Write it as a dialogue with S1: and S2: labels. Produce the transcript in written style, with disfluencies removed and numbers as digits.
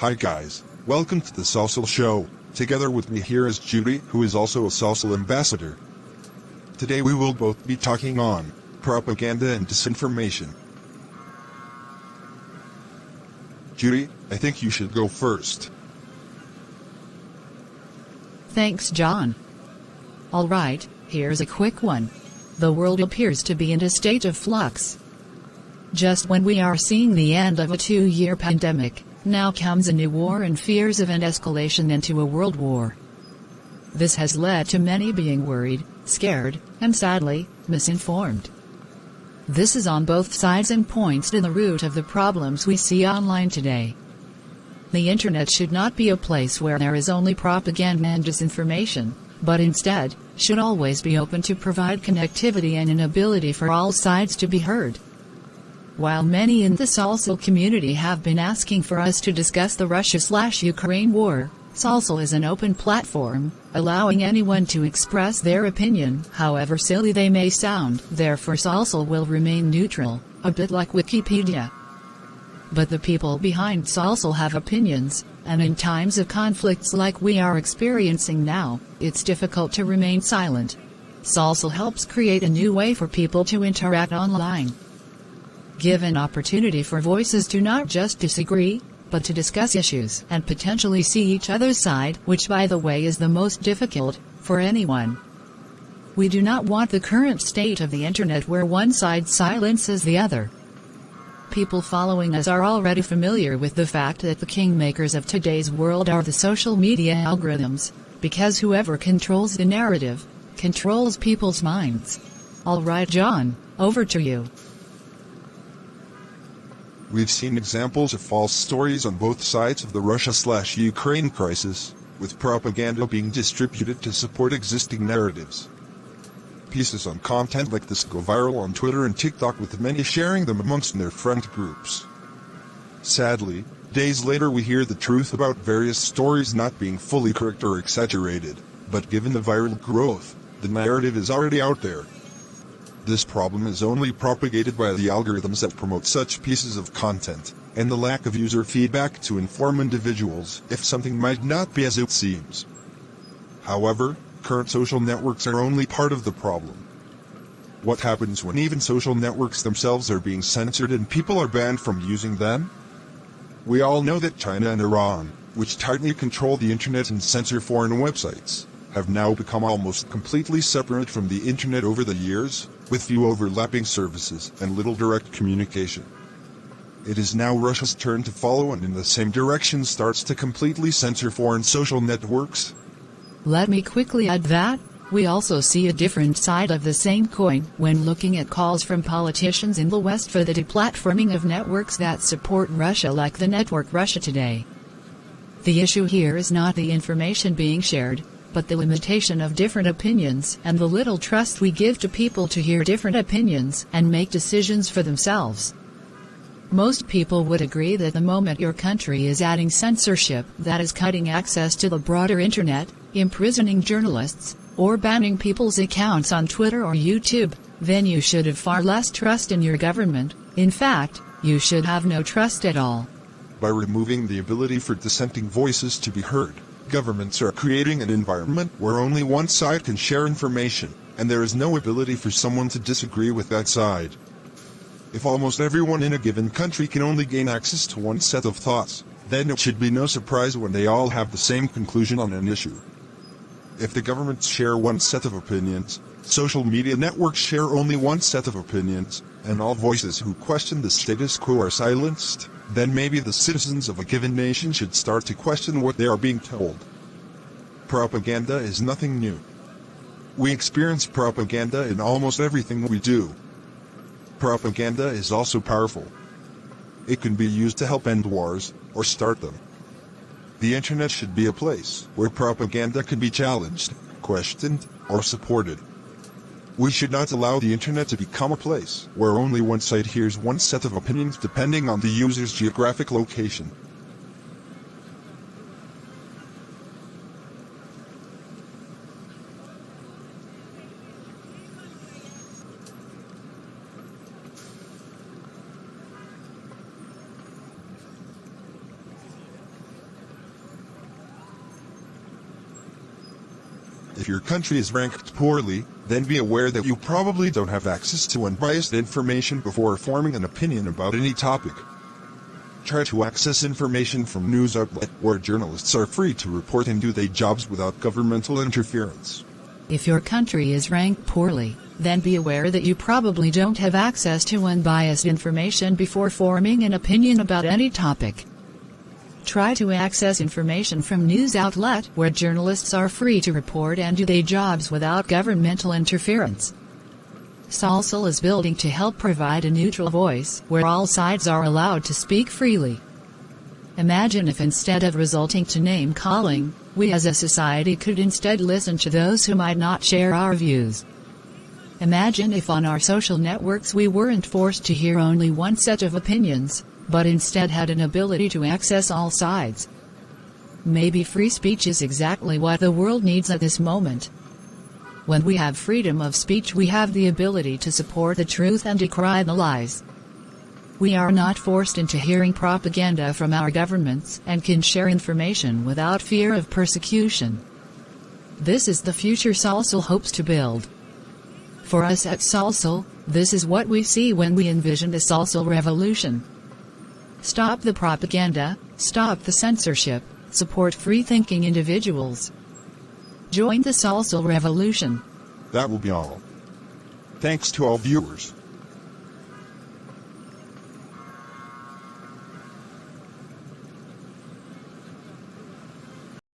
S1: Hi guys, welcome to the Solcial show. Together with me here is Judy, who is also a Solcial ambassador. Today we will both be talking on propaganda and disinformation. Judy, I think you should go first.
S2: Thanks, John. Alright, here's a quick one. The world appears to be in a state of flux. Just when we are seeing the end of a 2-year pandemic, now comes a new war and fears of an escalation into a world war. This has led to many being worried, scared, and sadly, misinformed. This is on both sides and points to the root of the problems we see online today. The internet should not be a place where there is only propaganda and disinformation, but instead, should always be open to provide connectivity and an ability for all sides to be heard. While many in the Solcial community have been asking for us to discuss the Russia/Ukraine war, Solcial is an open platform, allowing anyone to express their opinion, however silly they may sound. Therefore Solcial will remain neutral, a bit like Wikipedia. But the people behind Solcial have opinions, and in times of conflicts like we are experiencing now, it's difficult to remain silent. Solcial helps create a new way for people to interact online. Give an opportunity for voices to not just disagree, but to discuss issues and potentially see each other's side, which by the way is the most difficult, for anyone. We do not want the current state of the internet where one side silences the other. People following us are already familiar with the fact that the kingmakers of today's world are the social media algorithms, because whoever controls the narrative, controls people's minds. Alright John, over to you.
S1: We've seen examples of false stories on both sides of the Russia/Ukraine crisis, with propaganda being distributed to support existing narratives. Pieces on content like this go viral on Twitter and TikTok, with many sharing them amongst their friend groups. Sadly, days later we hear the truth about various stories not being fully correct or exaggerated, but given the viral growth, the narrative is already out there. This problem is only propagated by the algorithms that promote such pieces of content, and the lack of user feedback to inform individuals if something might not be as it seems. However, current social networks are only part of the problem. What happens when even social networks themselves are being censored and people are banned from using them? We all know that China and Iran, which tightly control the internet and censor foreign websites, have now become almost completely separate from the internet over the years, with few overlapping services and little direct communication. It is now Russia's turn to follow and in the same direction starts to completely censor foreign social networks.
S2: Let me quickly add that we also see a different side of the same coin when looking at calls from politicians in the West for the deplatforming of networks that support Russia, like the network Russia Today. The issue here is not the information being shared, but the limitation of different opinions and the little trust we give to people to hear different opinions and make decisions for themselves. Most people would agree that the moment your country is adding censorship, that is cutting access to the broader internet, imprisoning journalists, or banning people's accounts on Twitter or YouTube, then you should have far less trust in your government. In fact, you should have no trust at all.
S1: By removing the ability for dissenting voices to be heard, governments are creating an environment where only one side can share information, and there is no ability for someone to disagree with that side. If almost everyone in a given country can only gain access to one set of thoughts, then it should be no surprise when they all have the same conclusion on an issue. If the governments share one set of opinions, social media networks share only one set of opinions, and all voices who question the status quo are silenced, then maybe the citizens of a given nation should start to question what they are being told. Propaganda is nothing new. We experience propaganda in almost everything we do. Propaganda is also powerful. It can be used to help end wars, or start them. The internet should be a place where propaganda can be challenged, questioned, or supported. We should not allow the internet to become a place where only one side hears one set of opinions depending on the user's geographic location. If your country is ranked poorly, then be aware that you probably don't have access to unbiased information before forming an opinion about any topic. Try to access information from news outlets where journalists are free to report and do their jobs without governmental interference.
S2: If your country is ranked poorly, then be aware that you probably don't have access to unbiased information before forming an opinion about any topic. Try to access information from news outlets where journalists are free to report and do their jobs without governmental interference. Solcial is building to help provide a neutral voice where all sides are allowed to speak freely. Imagine if instead of resorting to name-calling, we as a society could instead listen to those who might not share our views. Imagine if on our social networks we weren't forced to hear only one set of opinions, but instead had an ability to access all sides. Maybe free speech is exactly what the world needs at this moment. When we have freedom of speech, we have the ability to support the truth and decry the lies. We are not forced into hearing propaganda from our governments and can share information without fear of persecution. This is the future Solcial hopes to build. For us at Solcial, this is what we see when we envision the Solcial revolution. Stop the propaganda, stop the censorship, support free-thinking individuals. Join the Solcial revolution.
S1: That will be all. Thanks to all viewers.